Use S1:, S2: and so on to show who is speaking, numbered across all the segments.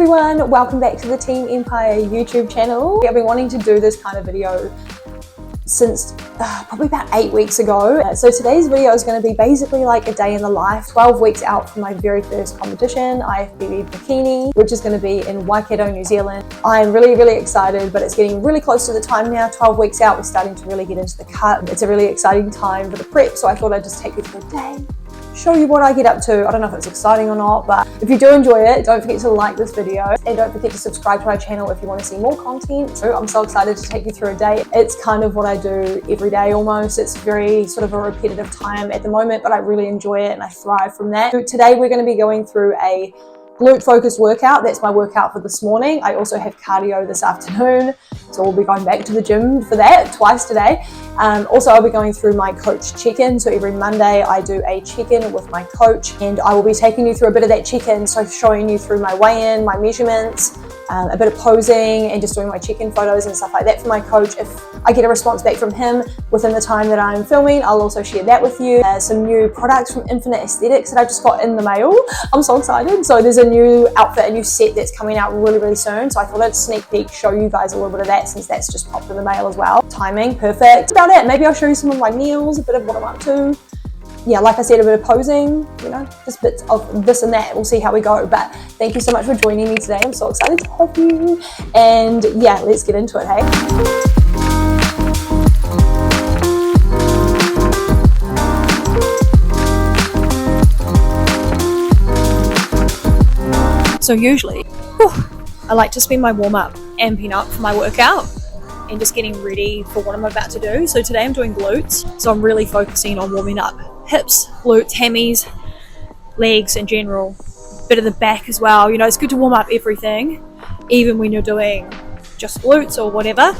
S1: everyone, welcome back to the Team Empire YouTube channel. I've been wanting to do this kind of video since probably about 8 weeks ago. So today's video is going to be basically like a day in the life, 12 weeks out from my very first competition, IFBB Bikini, which is going to be in Westgate, New Zealand. I'm really excited, but it's getting really close to the time now. 12 weeks out, we're starting to really get into the cut. It's a really exciting time for the prep, so I thought I'd just take you through a day, show you what I get up to. I don't know if it's exciting or not, but if you do enjoy it, don't forget to like this video and don't forget to subscribe to our channel if you want to see more content. So I'm so excited to take you through a day. It's kind of what I do every day almost. It's very sort of a repetitive time at the moment, but I really enjoy it and I thrive from that. So today we're going to be going through a glute-focused workout. That's my workout for this morning. I also have cardio this afternoon, so we'll be going back to the gym for that twice today. Also, I'll be going through my coach check-in. So every Monday I do a check-in with my coach, and I will be taking you through a bit of that check-in, so showing you through my weigh-in, my measurements, a bit of posing, and just doing my check-in photos and stuff like that for my coach. If I get a response back from him within the time that I'm filming, I'll also share that with you. Some new products from Infinite Aesthetics that I just got in the mail. I'm so excited. So there's a new outfit, a new set that's coming out really soon. So I thought I'd sneak peek, show you guys a little bit of that since that's just popped in the mail as well. Timing, perfect. That's about it. Maybe I'll show you some of my meals, a bit of what I'm up to. Yeah, like I said, a bit of posing, you know, just bits of this and that. We'll see how we go. But thank you so much for joining me today. I'm so excited to have you. And yeah, let's get into it, hey? So usually, I like to spend my warm-up amping up for my workout and just getting ready for what I'm about to do. So today I'm doing glutes, so I'm really focusing on warming up hips, glutes, hammies, legs in general, bit of the back as well. You know, it's good to warm up everything, even when you're doing just glutes or whatever,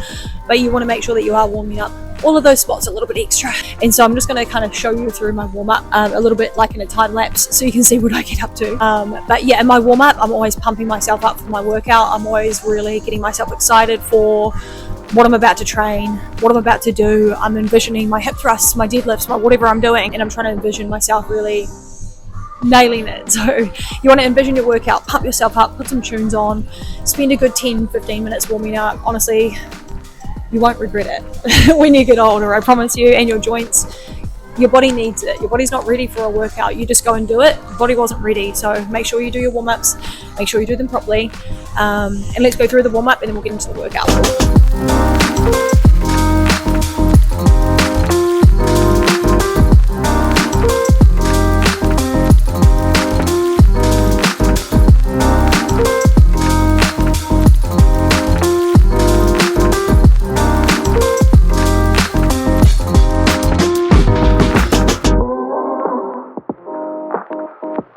S1: but you want to make sure that you are warming up all of those spots a little bit extra. And so I'm just going to kind of show you through my warm-up a little bit like in a time lapse, so you can see what I get up to. But yeah, in my warm-up, I'm always pumping myself up for my workout. I'm always really getting myself excited for what I'm about to train, what I'm about to do. I'm envisioning my hip thrusts, my deadlifts, my whatever I'm doing, and I'm trying to envision myself really nailing it. So you want to envision your workout, pump yourself up, put some tunes on, spend a good 10-15 minutes warming up. Honestly, you won't regret it when you get older, I promise you. And your joints, your body needs it. Your body's not ready for a workout. You just go and do it. Your body wasn't ready. So make sure you do your warm-ups, make sure you do them properly. And let's go through the warm-up and then we'll get into the workout.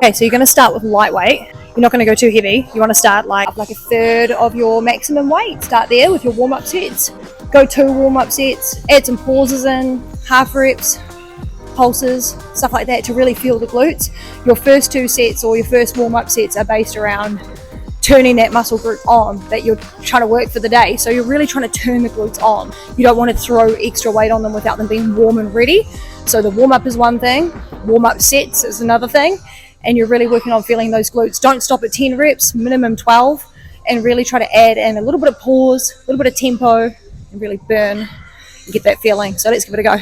S1: Okay, so you're going to start with lightweight. You're not going to go too heavy. You want to start like a third of your maximum weight. Start there with your warm-up sets. Go 2 warm-up sets. Add some pauses in, half reps, pulses, stuff like that to really feel the glutes. Your first 2 sets or your first warm-up sets are based around turning that muscle group on that you're trying to work for the day. So you're really trying to turn the glutes on. You don't want to throw extra weight on them without them being warm and ready. So the warm-up is one thing. Warm-up sets is another thing. And you're really working on feeling those glutes. Don't stop at 10 reps, minimum 12, and really try to add in a little bit of pause, a little bit of tempo, and really burn and get that feeling. So let's give it a go.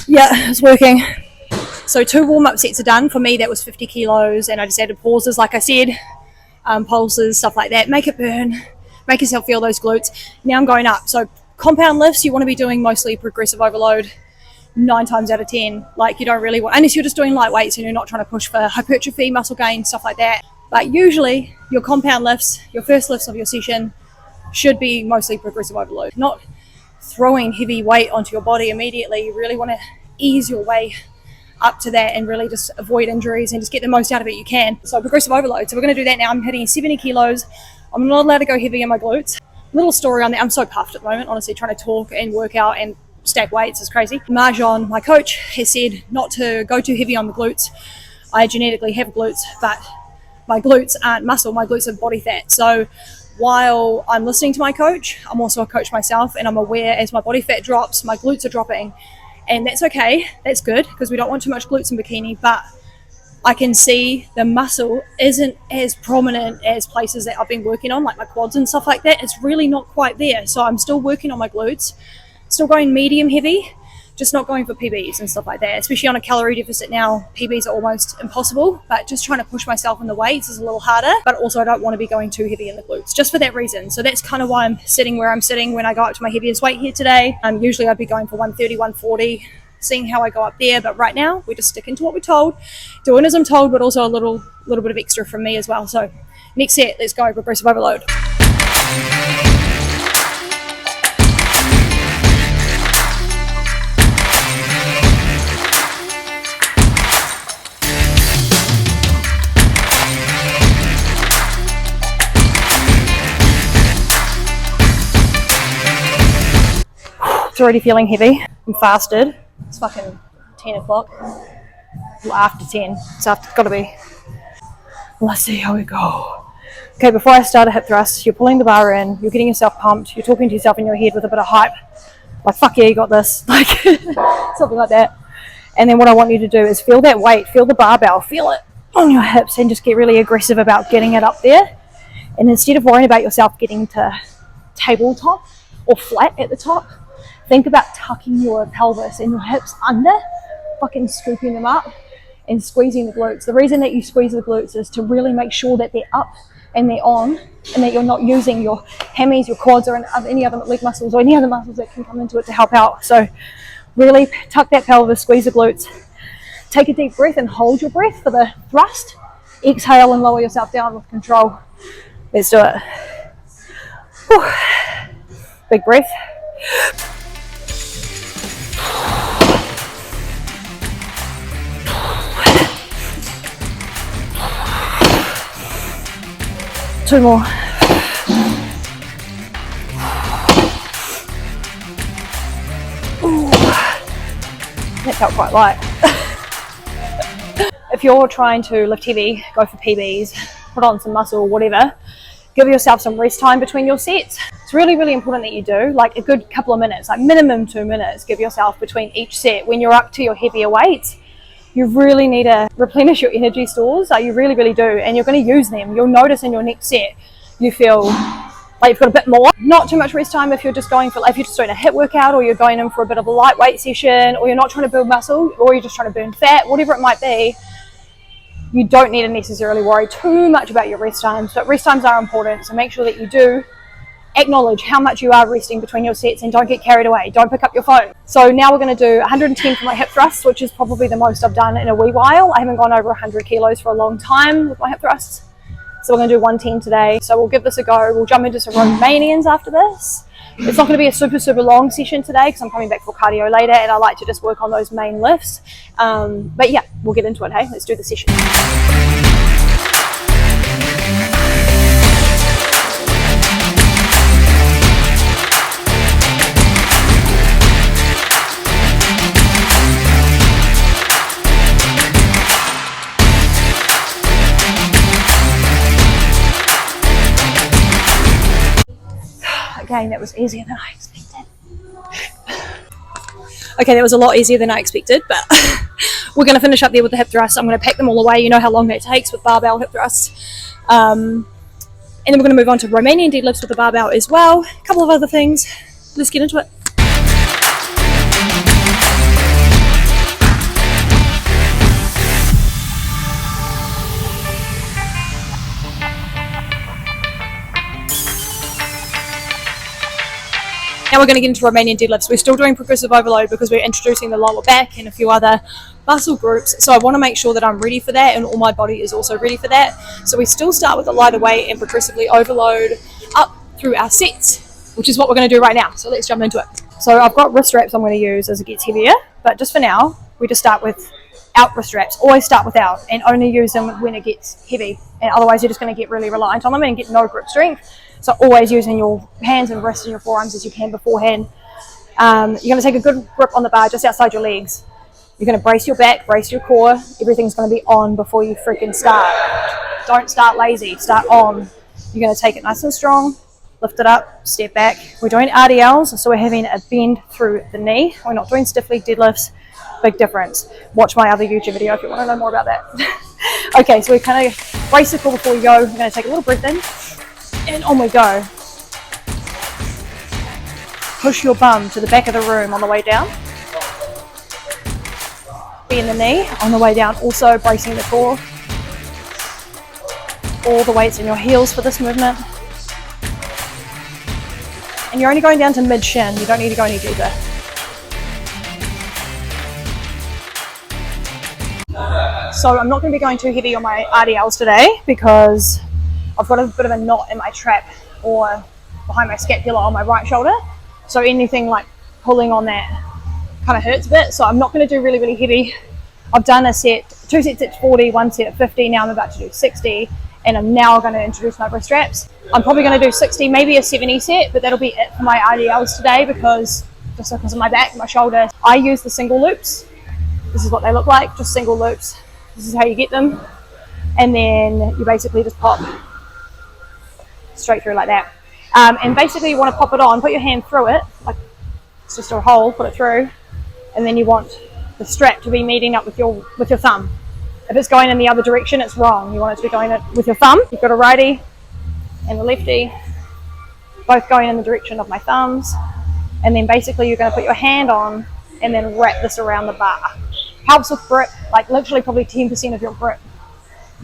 S1: Yeah, it's working. So 2 warm-up sets are done. For me, that was 50 kilos, and I just added pauses, like I said, pulses, stuff like that. Make it burn, make yourself feel those glutes. Now I'm going up. So compound lifts, you want to be doing mostly progressive overload 9 times out of 10. Like you don't really want, unless you're just doing light weights and you're not trying to push for hypertrophy, muscle gain, stuff like that. But usually your compound lifts, your first lifts of your session should be mostly progressive overload. Not throwing heavy weight onto your body immediately. You really want to ease your way up to that and really just avoid injuries and just get the most out of it you can. So progressive overload. So we're going to do that now. I'm hitting 70 kilos. I'm not allowed to go heavy in my glutes. little story on that. I'm so puffed at the moment, honestly, trying to talk and work out and stack weights is crazy. Marjan, my coach, has said not to go too heavy on the glutes. I genetically have glutes, but my glutes aren't muscle, my glutes are body fat. So while I'm listening to my coach, I'm also a coach myself, and I'm aware as my body fat drops, my glutes are dropping. And that's okay, that's good, because we don't want too much glutes in bikini, but I can see the muscle isn't as prominent as places that I've been working on, like my quads and stuff like that. It's really not quite there. So I'm still working on my glutes, still going medium heavy, just not going for PBs and stuff like that. Especially on a calorie deficit now, PBs are almost impossible, but just trying to push myself in the weights is a little harder. But also I don't want to be going too heavy in the glutes, just for that reason. So that's kind of why I'm sitting where I'm sitting when I go up to my heaviest weight here today. Usually I'd be going for 130, 140, seeing how I go up there, but right now we're just sticking to what we're told, doing as I'm told, but also a little bit of extra from me as well. So next set, let's go, progressive overload. It's already feeling heavy. I'm fasted. It's fucking 10 o'clock. Well, after 10. It's gotta be. Let's see how we go. Okay, before I start a hip thrust, you're pulling the bar in, you're getting yourself pumped, you're talking to yourself in your head with a bit of hype. Like, fuck yeah, you got this. Like, something like that. And then what I want you to do is feel that weight, feel the barbell, feel it on your hips, and just get really aggressive about getting it up there. And instead of worrying about yourself getting to tabletop or flat at the top, think about tucking your pelvis and your hips under, fucking scooping them up and squeezing the glutes. The reason that you squeeze the glutes is to really make sure that they're up and they're on, and that you're not using your hammies, your quads, or any other leg muscles or any other muscles that can come into it to help out. So really tuck that pelvis, squeeze the glutes. Take a deep breath and hold your breath for the thrust. Exhale and lower yourself down with control. Let's do it. Whew. Big breath. 2 more. Ooh. That felt quite light. If you're trying to lift heavy, go for PBs, put on some muscle, whatever, give yourself some rest time between your sets. It's really, really important that you do, like a good couple of minutes, like minimum 2 minutes, give yourself between each set. When you're up to your heavier weights, you really need to replenish your energy stores. You really, really do. And you're going to use them. You'll notice in your next set, you feel like you've got a bit more. Not too much rest time if you're just going for, if you're just doing a HIIT workout, or you're going in for a bit of a lightweight session, or you're not trying to build muscle, or you're just trying to burn fat, whatever it might be. You don't need to necessarily worry too much about your rest times, but rest times are important. So make sure that you do acknowledge how much you are resting between your sets, and don't get carried away. Don't pick up your phone. So now we're going to do 110 for my hip thrusts, which is probably the most I've done in a wee while. I haven't gone over 100 kilos for a long time with my hip thrusts. So we're going to do 110 today. So we'll give this a go. We'll jump into some Romanians after this. It's not going to be a super, super long session today because I'm coming back for cardio later, and I like to just work on those main lifts. But yeah, we'll get into it, hey? Let's do the session. Again, that was easier than I expected. Okay, that was a lot easier than I expected, but we're going to finish up there with the hip thrusts. I'm going to pack them all away. You know how long that takes with barbell hip thrusts. And then we're going to move on to Romanian deadlifts with the barbell as well. A couple of other things. Let's get into it. Now we're going to get into Romanian deadlifts. We're still doing progressive overload because we're introducing the lower back and a few other muscle groups. So I want to make sure that I'm ready for that, and all my body is also ready for that. So we still start with a lighter weight and progressively overload up through our sets, which is what we're going to do right now. So let's jump into it. So I've got wrist straps I'm going to use as it gets heavier, but just for now, we just start with out wrist straps. Always start with out, and only use them when it gets heavy. And otherwise you're just going to get really reliant on them and get no grip strength. So always using your hands and wrists and your forearms as you can beforehand. You're going to take a good grip on the bar just outside your legs. You're going to brace your back, brace your core. Everything's going to be on before you freaking start. Don't start lazy, start on. You're going to take it nice and strong, lift it up, step back. We're doing RDLs, so we're having a bend through the knee. We're not doing stiff leg deadlifts. Big difference. Watch my other YouTube video if you want to know more about that. Okay, so we kind of brace the core before we go. We're going to take a little breath in, and on we go. Push your bum to the back of the room on the way down. Bend the knee on the way down, also bracing the core. All the weights in your heels for this movement. And you're only going down to mid-shin, you don't need to go any deeper. So I'm not going to be going too heavy on my RDLs today because I've got a bit of a knot in my trap or behind my scapula on my right shoulder. So anything like pulling on that kind of hurts a bit. So I'm not going to do really, really heavy. I've done a set, 2 sets at 40, 1 set at 50. Now I'm about to do 60. And I'm now going to introduce my wrist straps. I'm probably going to do 60, maybe a 70 set, but that'll be it for my RDLs today because of my back, my shoulder. I use the single loops. This is what they look like, just single loops. This is how you get them. And then you basically just pop straight through like that. And basically you want to pop it on, put your hand through it, like it's just a hole, put it through. And then you want the strap to be meeting up with your thumb. If it's going in the other direction, it's wrong. You want it to be going with your thumb. You've got a righty and a lefty, both going in the direction of my thumbs. And then basically you're going to put your hand on and then wrap this around the bar. Helps with grip, like literally probably 10% of your grip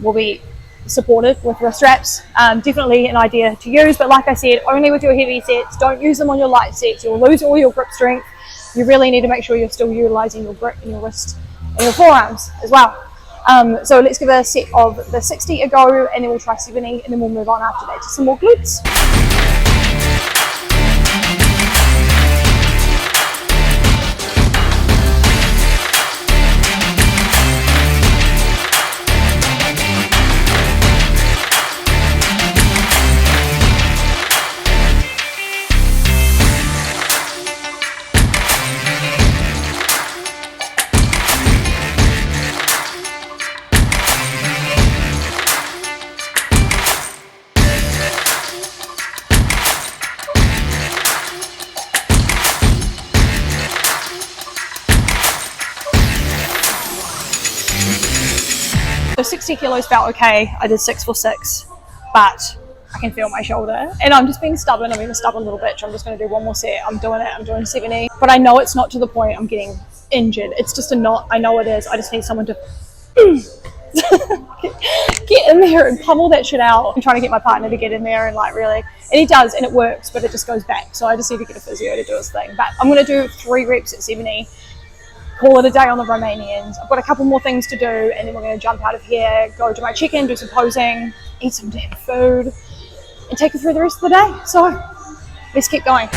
S1: will be supported with wrist straps. Definitely an idea to use, but like I said, only with your heavy sets. Don't use them on your light sets. You'll lose all your grip strength. You really need to make sure you're still utilizing your grip in your wrist and your forearms as well. So let's give a set of the 60 a go, and then we'll try 70, and then we'll move on after that to some more glutes. So 60 kilos felt okay. I did 6 for 6, but I can feel my shoulder. And I'm just being stubborn. I'm being a stubborn little bitch. I'm just going to do one more set. I'm doing it. I'm doing 70. But I know it's not to the point I'm getting injured. It's just a knot. I know it is. I just need someone to get in there and pummel that shit out. I'm trying to get my partner to get in there and like really, and he does, and it works, but it just goes back. So I just need to get a physio to do his thing. But I'm going to do 3 reps at 70. Call it a day on the Romanians. I've got a couple more things to do, and then we're going to jump out of here, go to my chicken, do some posing, eat some damn food, and take it through the rest of the day. So let's keep going.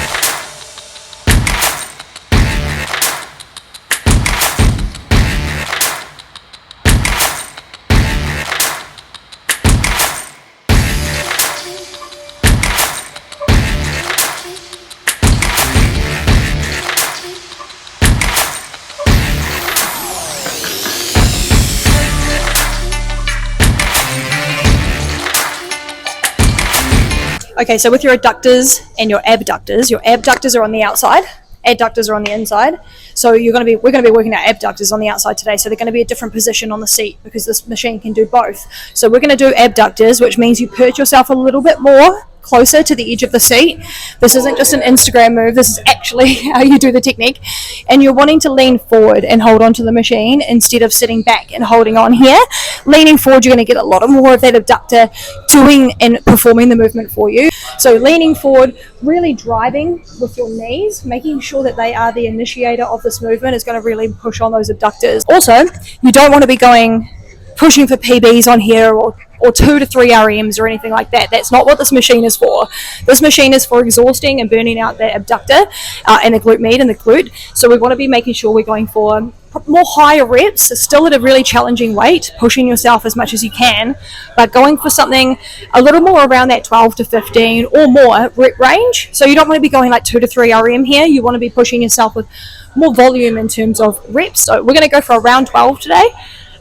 S1: Okay, so with your adductors and your abductors are on the outside, adductors are on the inside. So we're going to be working our abductors on the outside today. So they're going to be a different position on the seat because this machine can do both. So we're going to do abductors, which means you perch yourself a little bit more closer to the edge of the seat. This isn't just an Instagram move. This is actually how you do the technique. And you're wanting to lean forward and hold onto the machine instead of sitting back and holding on here. Leaning forward, you're going to get a lot more of that abductor doing and performing the movement for you. So leaning forward, really driving with your knees, making sure that they are the initiator of this movement is going to really push on those abductors. Also, you don't want to be pushing for PBs on here or or 2 to 3 RMs or anything like that. That's not what this machine is for. This machine is for exhausting and burning out the abductor and the glute med and the glute. So we want to be making sure we're going for more higher reps, still at a really challenging weight, pushing yourself as much as you can, but going for something a little more around that 12 to 15 or more rep range. So you don't want to be going like 2 to 3 RM here. You want to be pushing yourself with more volume in terms of reps. So we're going to go for around 12 today.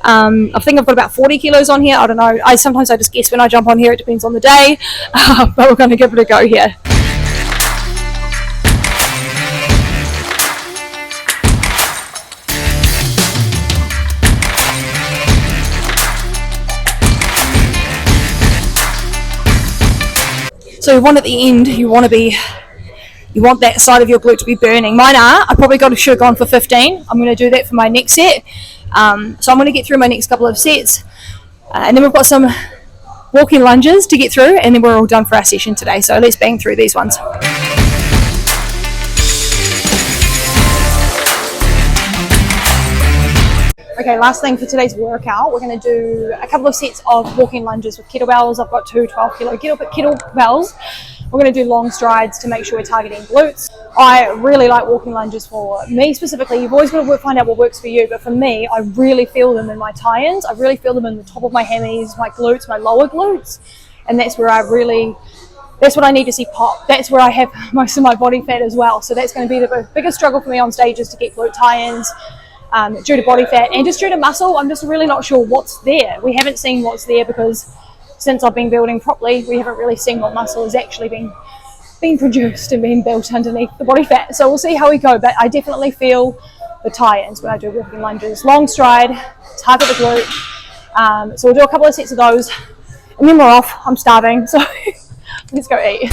S1: I think I've got about 40 kilos on here. I don't know. Sometimes I just guess when I jump on here. It depends on the day, but we're going to give it a go here. So you want at the end, you want that side of your glute to be burning. Mine are. I probably should have gone for 15. I'm going to do that for my next set. So I'm going to get through my next couple of sets. And then we've got some walking lunges to get through, and then we're all done for our session today. So let's bang through these ones. Okay, last thing for today's workout, we're going to do a couple of sets of walking lunges with kettlebells. I've got 2 12-kilo kettlebells. We're going to do long strides to make sure we're targeting glutes. I really like walking lunges for me specifically. You've always got to find out what works for you, but for me, I really feel them in my tie-ins. I really feel them in the top of my hammies, my glutes, my lower glutes, and that's where that's what I need to see pop. That's where I have most of my body fat as well. So that's going to be the biggest struggle for me on stage, is to get glute tie-ins. Due to body fat and just due to muscle. I'm just really not sure what's there. We haven't seen what's there because since I've been building properly, we haven't really seen what muscle is actually being produced and being built underneath the body fat. So we'll see how we go, but I definitely feel the tie-ins when I do walking lunges. Long stride, target the glute. So we'll do a couple of sets of those and then we're off. I'm starving, so let's go eat.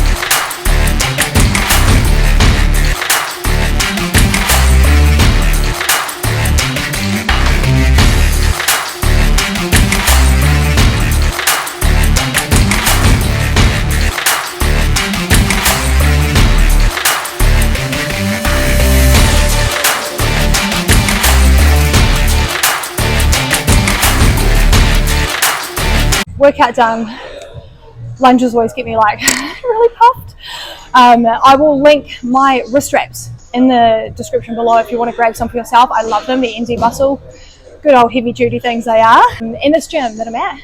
S1: Workout done. Lunges always get me like really puffed. I will link my wrist wraps in the description below if you want to grab some for yourself. I love them. They're NZ Muscle. Good old heavy duty things they are. In this gym that I'm at,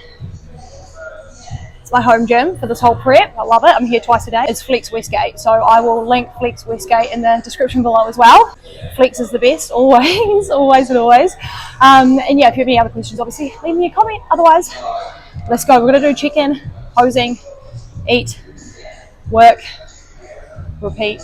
S1: it's my home gym for this whole prep. I love it. I'm here twice a day. It's Flex Westgate, so I will link Flex Westgate in the description below as well. Flex is the best, always, always and always. And yeah, if you have any other questions, obviously leave me a comment. Otherwise, let's go. We're going to do check-in, posing, eat, work, repeat.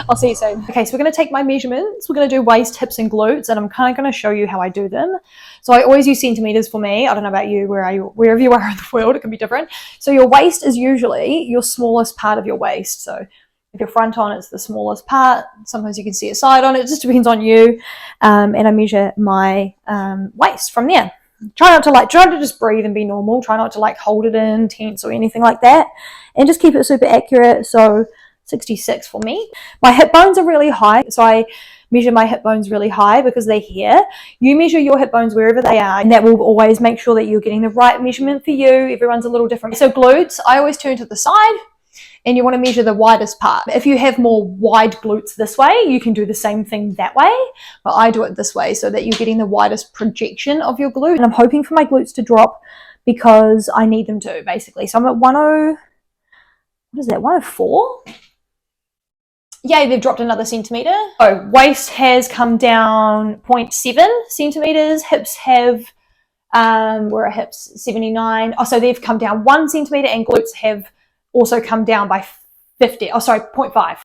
S1: I'll see you soon. Okay, so we're going to take my measurements. We're going to do waist, hips and glutes, and I'm kind of going to show you how I do them. So I always use centimeters for me. I don't know about you, wherever you are in the world, it can be different. So your waist is usually your smallest part of your waist. So if you're front on, it's the smallest part. Sometimes you can see a side on it. It just depends on you. And I measure my waist from there. Try to just breathe and be normal. Try not to like hold it in, tense or anything like that. And just keep it super accurate. So 66 for me. My hip bones are really high. So I measure my hip bones really high because they're here. You measure your hip bones wherever they are, and that will always make sure that you're getting the right measurement for you. Everyone's a little different. So glutes, I always turn to the side. And you want to measure the widest part. If you have more wide glutes this way, you can do the same thing that way. But I do it this way so that you're getting the widest projection of your glute. And I'm hoping for my glutes to drop because I need them to, basically. So I'm at 104? Yay, they've dropped another centimeter. So waist has come down 0.7 centimeters. Hips have, we're at hips 79. Oh, so they've come down 1 centimeter, and glutes have also come down by 0.5.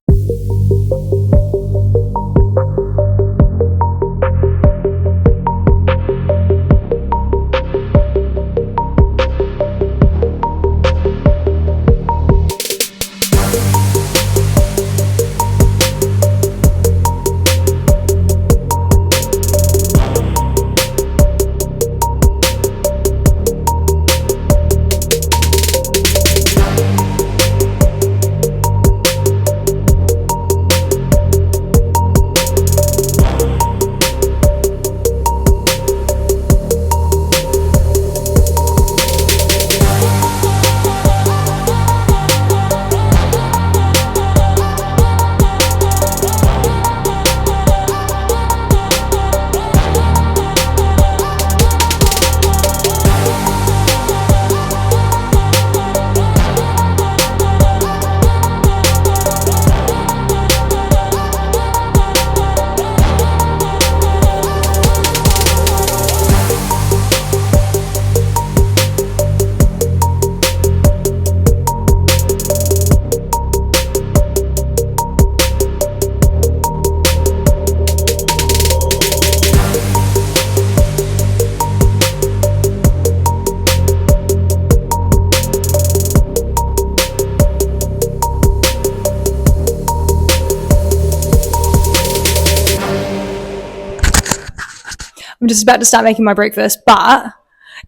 S1: I'm just about to start making my breakfast, but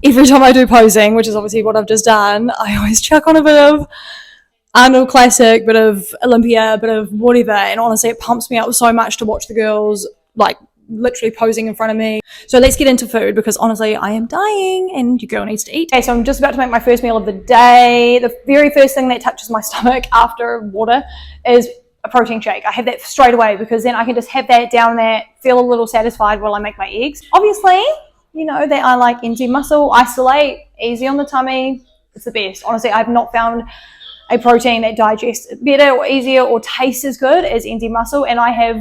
S1: every time I do posing, which is obviously what I've just done, I always chuck on a bit of Arnold Classic, bit of Olympia, bit of whatever, and honestly it pumps me up so much to watch the girls like literally posing in front of me. So let's get into food, because honestly I am dying and your girl needs to eat. Okay, so I'm just about to make my first meal of the day. The very first thing that touches my stomach after water is a protein shake. I have that straight away because then I can just have that down there, feel a little satisfied while I make my eggs. Obviously, you know, they are like NZ Muscle, Isolate, easy on the tummy. It's the best. Honestly, I've not found a protein that digests better or easier or tastes as good as NZ Muscle, and I have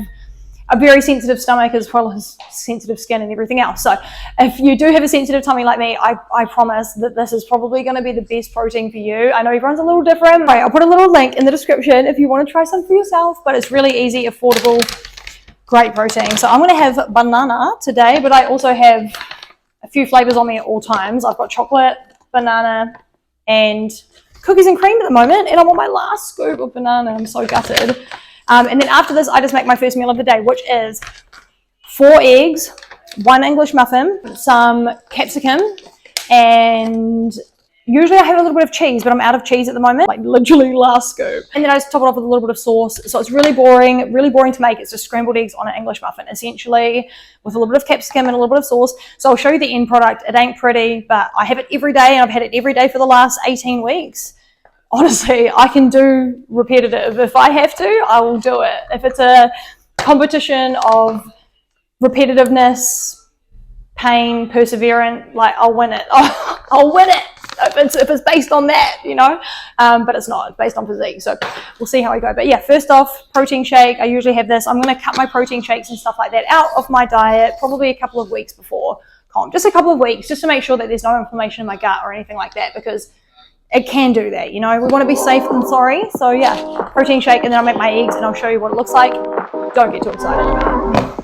S1: a very sensitive stomach as well as sensitive skin and everything else. So if you do have a sensitive tummy like me, I promise that this is probably going to be the best protein for you. I know everyone's a little different. Right, I'll put a little link in the description if you want to try some for yourself, but it's really easy, affordable, great protein. So I'm going to have banana today, but I also have a few flavors on me at all times. I've got chocolate, banana, and cookies and cream at the moment, and I'm on my last scoop of banana. I'm so gutted. And then after this, I just make my first meal of the day, which is 4 eggs, 1 English muffin, some capsicum, and usually I have a little bit of cheese, but I'm out of cheese at the moment, like literally last scoop. And then I just top it off with a little bit of sauce. So it's really boring to make. It's just scrambled eggs on an English muffin, essentially, with a little bit of capsicum and a little bit of sauce. So I'll show you the end product. It ain't pretty, but I have it every day, and I've had it every day for the last 18 weeks. Honestly, I can do repetitive. If I have to, I will do it. If it's a competition of repetitiveness, pain, perseverance, like I'll win it. I'll win it if it's based on that, you know. But it's not. It's based on physique. So we'll see how I go. But yeah, first off, protein shake. I usually have this. I'm going to cut my protein shakes and stuff like that out of my diet probably a couple of weeks before comp. Just a couple of weeks, just to make sure that there's no inflammation in my gut or anything like that, because it can do that, you know. We want to be safe than sorry. So yeah, protein shake, and then I'll make my eggs and I'll show you what it looks like. Don't get too excited about it.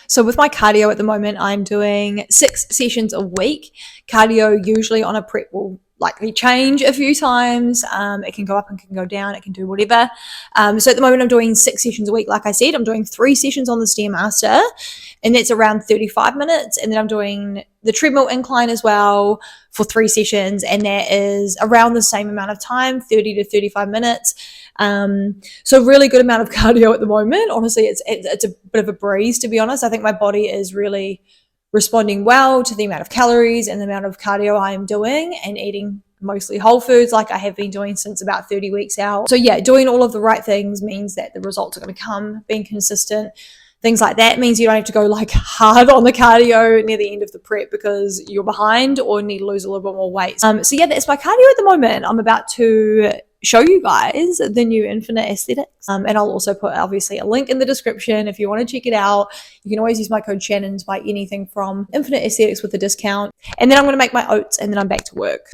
S1: So with my cardio at the moment, I'm doing 6 sessions a week. Cardio usually on a prep will likely change a few times. It can go up and can go down. It can do whatever. So at the moment I'm doing 6 sessions a week. Like I said, I'm doing 3 sessions on the Stairmaster, and that's around 35 minutes. And then I'm doing the treadmill incline as well for 3 sessions, and that is around the same amount of time, 30 to 35 minutes. So really good amount of cardio at the moment. Honestly, it's a bit of a breeze, to be honest. I think my body is really responding well to the amount of calories and the amount of cardio I am doing, and eating mostly whole foods like I have been doing since about 30 weeks out. So yeah, doing all of the right things means that the results are going to come. Being consistent, things like that, means you don't have to go like hard on the cardio near the end of the prep because you're behind or need to lose a little bit more weight. So yeah, that's my cardio at the moment. I'm about to show you guys the new Infinite Aesthetics, and I'll also put obviously a link in the description if you want to check it out. You can always use my code Shannon to buy anything from Infinite Aesthetics with a discount. And then I'm going to make my oats, and then I'm back to work.